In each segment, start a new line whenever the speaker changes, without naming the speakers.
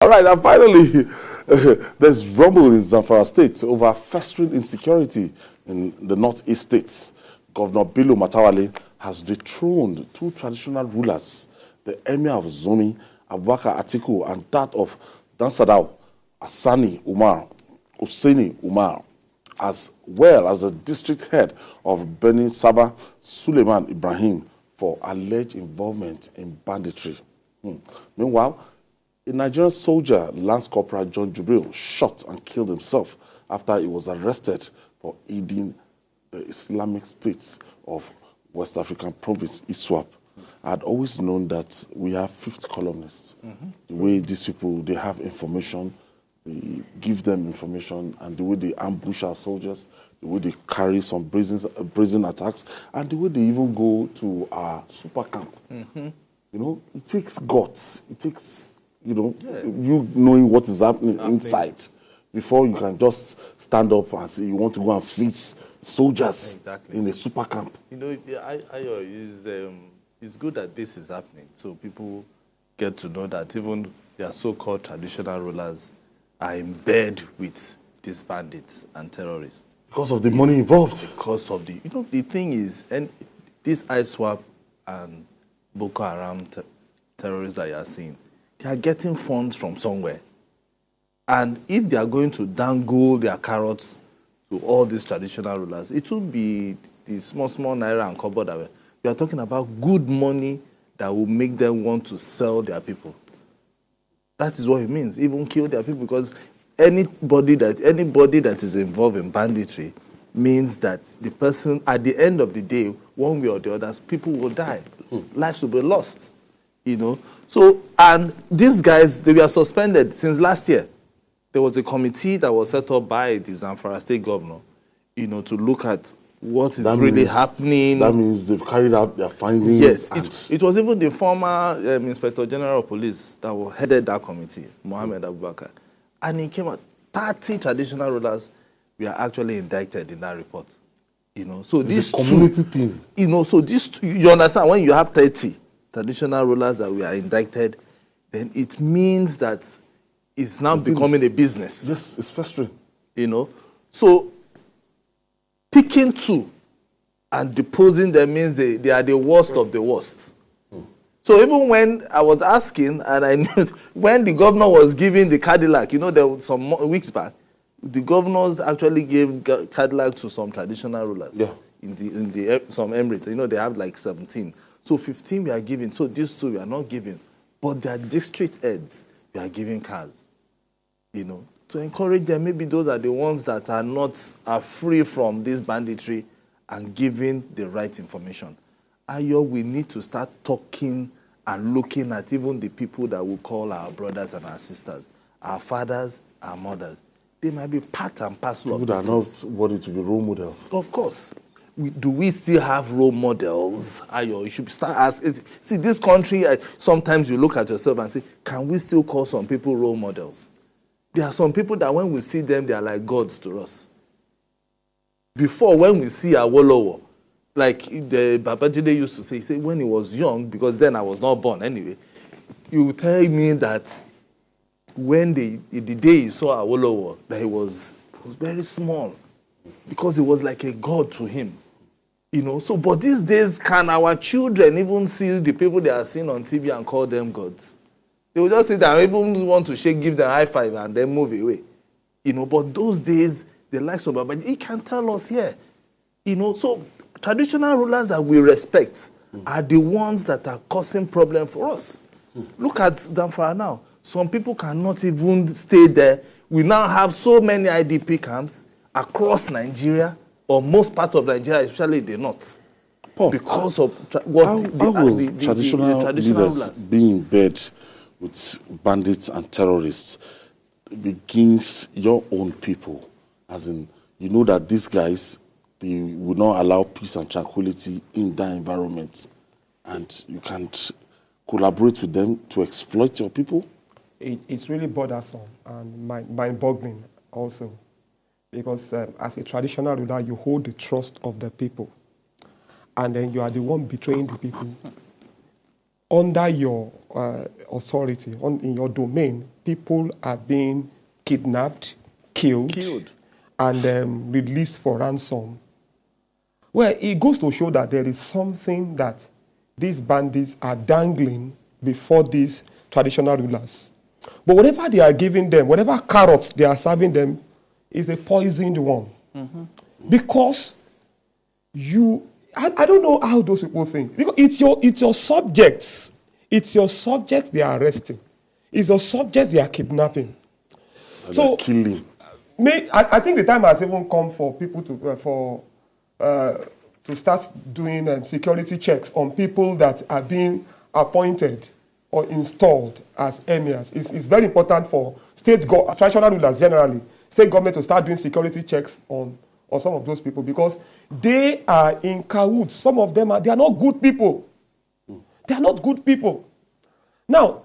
All right, and finally, there's rumble in Zamfara State over festering insecurity in the northeast states. Governor Bello Matawale has dethroned two traditional rulers, the Emir of Zomi, Abubakar Atiku, and that of Dansadao, Hussaini Umar, as well as the district head of Benin Saba, Suleiman Ibrahim, for alleged involvement in banditry. Meanwhile, a Nigerian soldier, Lance Corporal John Jubril, shot and killed himself after he was arrested for aiding the Islamic States of West African province, ISWAP. I had always known that we have fifth columnists. The way these people, they have information, they give them information, and the way they ambush our soldiers, the way they carry some brazen attacks, and the way they even go to our super camp. You know, it takes guts. It takes, you know, you knowing what is happening inside before you can just stand up and say you want to go and feed soldiers in a super camp.
You know, it's good that this is happening, so people get to know that even their so-called traditional rulers are in bed with these bandits and terrorists.
Because of the money involved.
Because of the, you know, the thing is, and this ISWAP and Boko Haram terrorists that you are seeing, they are getting funds from somewhere. And if they are going to dangle their carrots to all these traditional rulers, it will be the small naira and kobo that we are talking about good money that will make them want to sell their people. That is what it means, even kill their people, because anybody that is involved in banditry means that the person, at the end of the day, one way or the other, people will die. Lives will be lost, you know. So, and these guys, they were suspended since last year. There was a committee that was set up by the Zamfara state governor, you know, to look at what is really happening.
That means they've carried out their findings.
Yes, it was even the former Inspector General of Police that headed that committee, Mohammed Abubakar. And he came out, 30 traditional rulers were actually indicted in that report. You know, so this
community thing.
You know, so this, you understand, when you have 30 traditional rulers that were indicted, then it means that it's now becoming a business.
Yes, it's festering.
You know, so picking two and deposing them means they are the worst of the worst. So even when I was asking, and I knew when the governor was giving the Cadillac, you know, there was some weeks back, the governors actually gave Cadillac to some traditional rulers.
Yeah.
In some emirates, you know, they have like 17. So 15 we are giving. So these two we are not giving, but their district heads we are giving cars. You know, to encourage them. Maybe those are the ones that are free from this banditry and giving the right information. We need to start talking and looking at even the people that we call our brothers and our sisters, our fathers, our mothers. They might be part and parcel of this.
People that are not worthy to be role models.
Of course. Do we still have role models? You should start asking. See, this country, sometimes you look at yourself and say, can we still call some people role models? There are some people that when we see them, they are like gods to us. Before, when we see Awolowo, like the Babajide used to say, when he was young, because then I was not born anyway, you tell me that when the day he saw Awolowo, that he was very small, because he was like a god to him. You know, so, but these days, can our children even see the people they are seeing on TV and call them gods? They will just say that I even want to give them a high five and then move away. You know, but those days, the likes of Baba, he can tell us here. You know, so traditional rulers that we respect are the ones that are causing problem for us. Look at Zamfara now. Some people cannot even stay there. We now have so many IDP camps across Nigeria, or most parts of Nigeria, especially the north.
Paul,
because of
the traditional leaders being in bed with bandits and terrorists begins your own people. As in, you know that these guys, they will not allow peace and tranquility in that environment. And you can't collaborate with them to exploit your people.
It's really bothersome and mind-boggling also. Because as a traditional ruler, you hold the trust of the people. And then you are the one betraying the people. under your authority, in your domain, people are being kidnapped, killed. And released for ransom. Well, it goes to show that there is something that these bandits are dangling before these traditional rulers. But whatever they are giving them, whatever carrot they are serving them, is a poisoned one. Because I don't know how those people think. Because it's your subjects. It's your subjects they are arresting. It's your subjects they are kidnapping.
And so killing.
I think the time has even come for people to start doing security checks on people that are being appointed or installed as emirs. It's very important for traditional rulers generally, state government to start doing security checks on some of those people, because they are in cahoots. Some of them they are not good people. They are not good people. Now,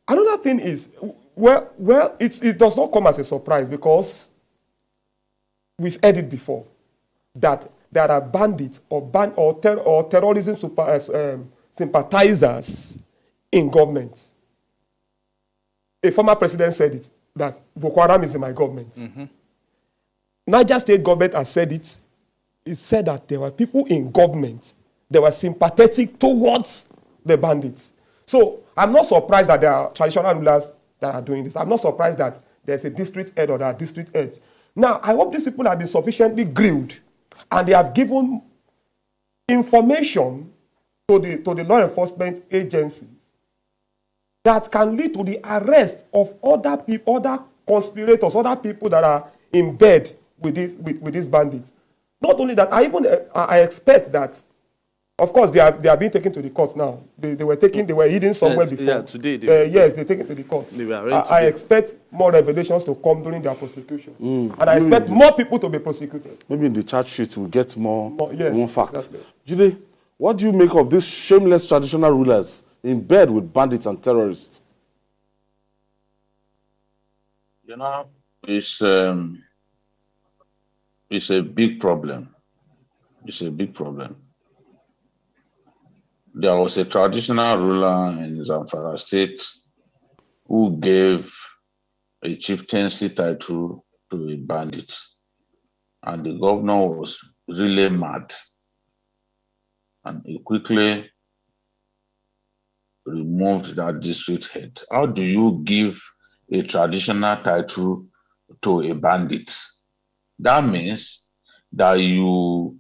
another thing is, it does not come as a surprise, because we've heard it before, that there are bandits or terrorism sympathizers in government. A former president said it, that Boko Haram is in my government. Niger State government has said it. It said that there were people in government that were sympathetic towards the bandits. So I'm not surprised that there are traditional rulers that are doing this. I'm not surprised that there's a district head or there are district heads. Now, I hope these people have been sufficiently grilled and they have given information to the law enforcement agencies that can lead to the arrest of other people, other conspirators, other people that are in bed with these bandits. Not only that, I expect that, of course, they are being taken to the court now. They were hidden somewhere before.
Yeah, today.
Yes, they're taken to the court. I expect more revelations to come during their prosecution. And I expect more people to be prosecuted.
Maybe in the charge sheet we'll get more facts.
Exactly.
Jide, what do you make of these shameless traditional rulers in bed with bandits and terrorists?
You know, it's a big problem. It's a big problem. There was a traditional ruler in Zamfara state who gave a chieftaincy title to a bandit. And the governor was really mad. And he quickly removed that district head. How do you give a traditional title to a bandit? That means that you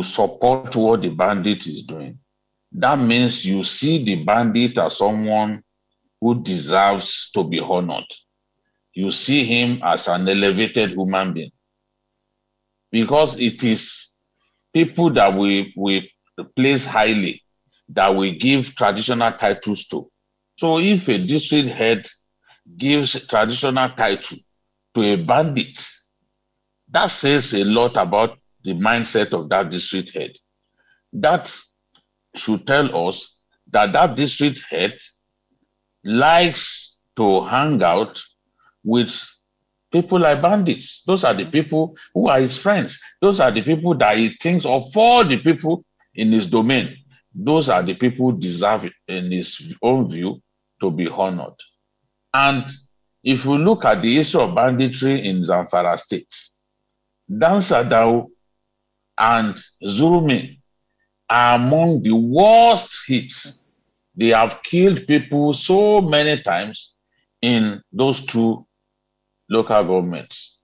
support what the bandit is doing. That means you see the bandit as someone who deserves to be honored. You see him as an elevated human being. Because it is people that we place highly that we give traditional titles to. So if a district head gives traditional title to a bandit, that says a lot about the mindset of that district head. That should tell us that that district head likes to hang out with people like bandits. Those are the people who are his friends. Those are the people that he thinks of all the people in his domain. Those are the people who deserve, in his own view, to be honored. And if we look at the issue of banditry in Zamfara state, Dansadao and Zurumi are among the worst hits. They have killed people so many times in those two local governments.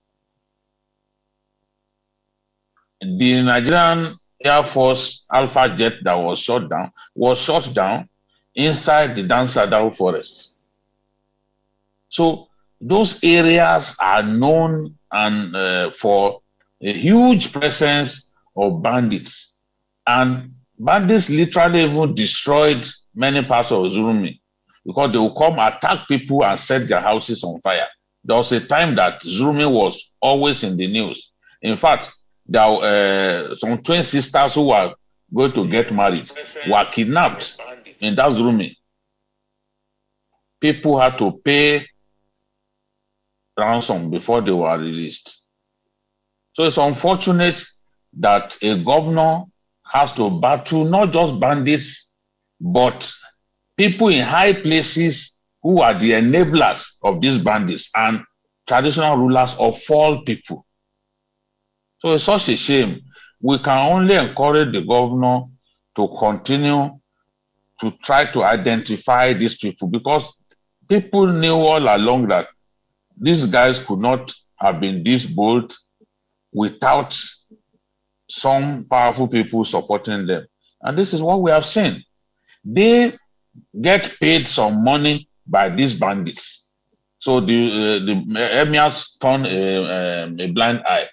The Nigerian Air Force Alpha jet that was shot down inside the Dansadao forest. So those areas are known and for a huge presence of bandits. And bandits literally even destroyed many parts of Zurumi because they will come attack people and set their houses on fire. There was a time that Zurumi was always in the news. In fact, there were some twin sisters who were going to get married were kidnapped in that Zurumi. People had to pay ransom before they were released. So it's unfortunate that a governor has to battle not just bandits, but people in high places who are the enablers of these bandits and traditional rulers of all people. So it's such a shame. We can only encourage the governor to continue to try to identify these people, because people knew all along that these guys could not have been this bold without some powerful people supporting them. And this is what we have seen. They get paid some money by these bandits. So the emirs turn a blind eye.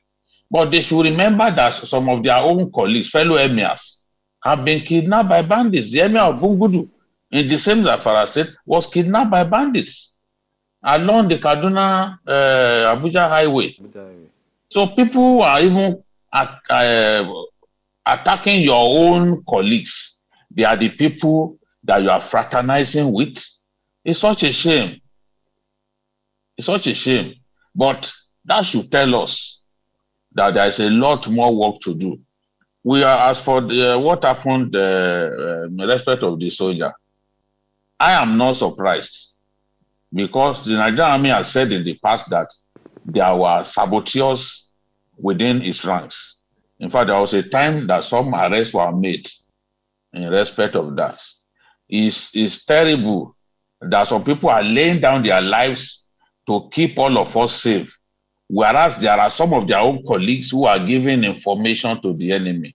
But they should remember that some of their own colleagues, fellow emirs, have been kidnapped by bandits. The emir of Bungudu in the same Zamfara state was kidnapped by bandits along the Kaduna Abuja highway. So people are even attacking your own colleagues. They are the people that you are fraternizing with. It's such a shame. It's such a shame. But that should tell us that there is a lot more work to do. We are, as for what happened in respect of the soldier, I am not surprised, because the Nigerian army has said in the past that there were saboteurs within its ranks. In fact, there was a time that some arrests were made in respect of that. It's terrible that some people are laying down their lives to keep all of us safe, whereas there are some of their own colleagues who are giving information to the enemy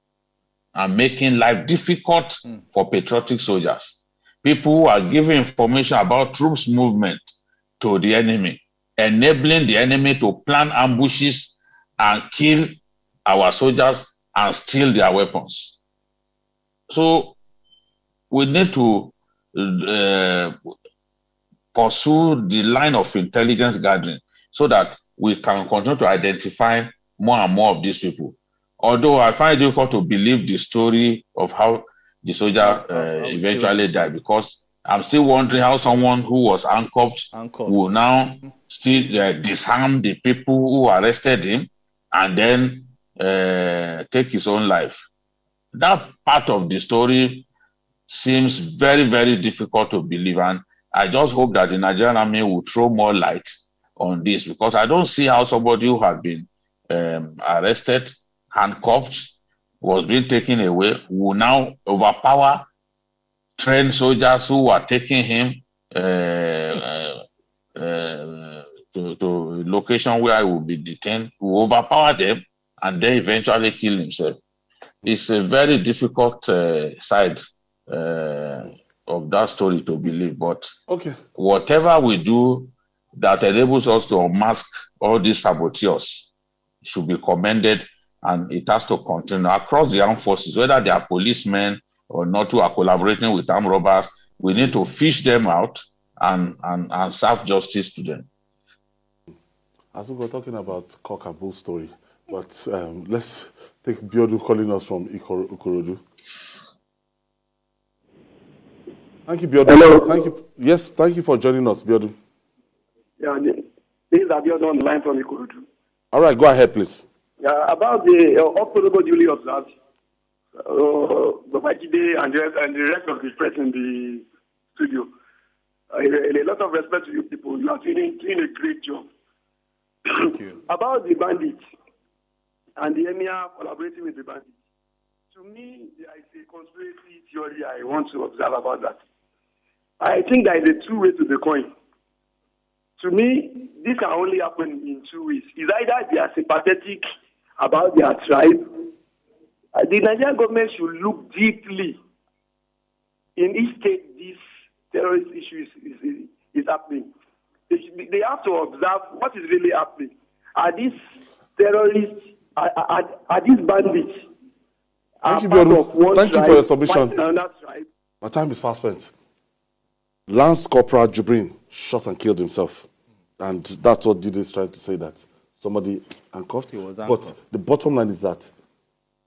and making life difficult for patriotic soldiers. People who are giving information about troops movement to the enemy, enabling the enemy to plan ambushes and kill our soldiers and steal their weapons. So we need to pursue the line of intelligence gathering so that we can continue to identify more and more of these people. Although I find it difficult to believe the story of how the soldier eventually died, because I'm still wondering how someone who was handcuffed will now still disarm the people who arrested him and then take his own life. That part of the story seems very, very difficult to believe. And I just hope that the Nigerian army will throw more light on this, because I don't see how somebody who has been arrested, handcuffed, was being taken away, will now overpower trained soldiers who are taking him to a location where he will be detained, will overpower them and then eventually kill himself. It's a very difficult side of that story to believe, but whatever we do that enables us to unmask all these saboteurs should be commended, and it has to continue across the armed forces, whether they are policemen or not, who are collaborating with armed robbers. We need to fish them out and serve justice to them.
As we were talking about cock and bull story, but let's take Biodu calling us from Ikorodu. Thank you, Biodu.
Hello.
Thank you. Yes, thank you for joining us, Biodu.
Yeah, this is Abiodun on the line from Ikorodu.
All right, go ahead, please.
Yeah, about the October duly observed, Babajide and the rest of the press in the studio. A lot of respect to you people. You are doing a great job.
Thank you.
About the bandits and the emir collaborating with the bandits, to me, there is a conspiracy theory I want to observe about that. I think there is a two way to the coin. To me, this can only happen in two ways. It's either they are sympathetic about their tribe. The Nigerian government should look deeply in each state this terrorist issue is happening. They have to observe what is really happening. Are these terrorists, are these bandits?
Thank you, Biodu. Thank you for your submission. My time is fast spent. Lance Corporal Jibrin shot and killed himself. And that's what Dide is trying to say, that somebody handcuffed.
He was handcuffed.
But the bottom line is that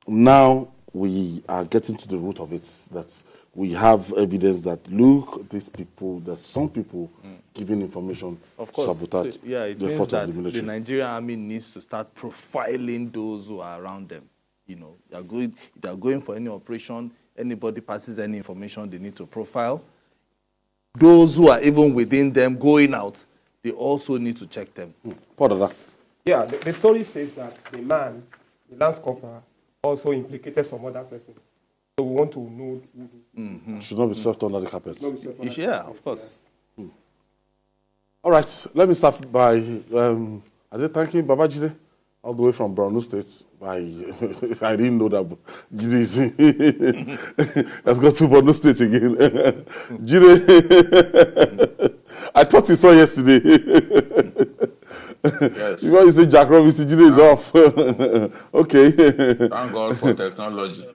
now we are getting to the root of it, that we have evidence that, look, these people, that some people giving information
of course,
sabotage
it
the
means
effort
that
of the military.
the Nigerian army needs to start profiling those who are around them. You know, they are going for any operation, anybody passes any information, they need to profile. those who are even within them going out, they also need to check them.
Part of that.
Yeah, the story says that the man, the lance corporal, also implicated some other persons. So we want to know who
Should not be swept under the carpet.
Yeah, of course.
All right, let me start by thanking Babajide all the way from Borno State. I didn't know that Jide is has got to Borno State again. Jide, I thought you saw yesterday.
Yes.
You know, you say Jack Robinson, Jide is off. Okay.
Thank God for technology.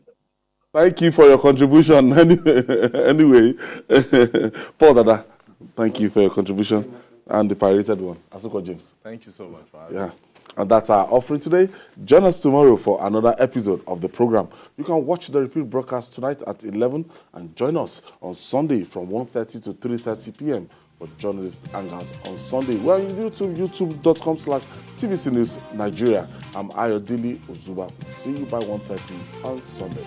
Thank you for your contribution. Anyway, Paul Dada, thank you for your contribution. And the pirated one, Asuko James.
Thank you so much for having me.
Yeah. And that's our offering today. Join us tomorrow for another episode of the program. You can watch the repeat broadcast tonight at 11 and join us on Sunday from 1:30 to 3:30 p.m. for Journalist Hangouts on Sunday. We're on YouTube, youtube.com/TVC News Nigeria. I'm Ayodele Ozuba. See you by 1:30 on Sunday.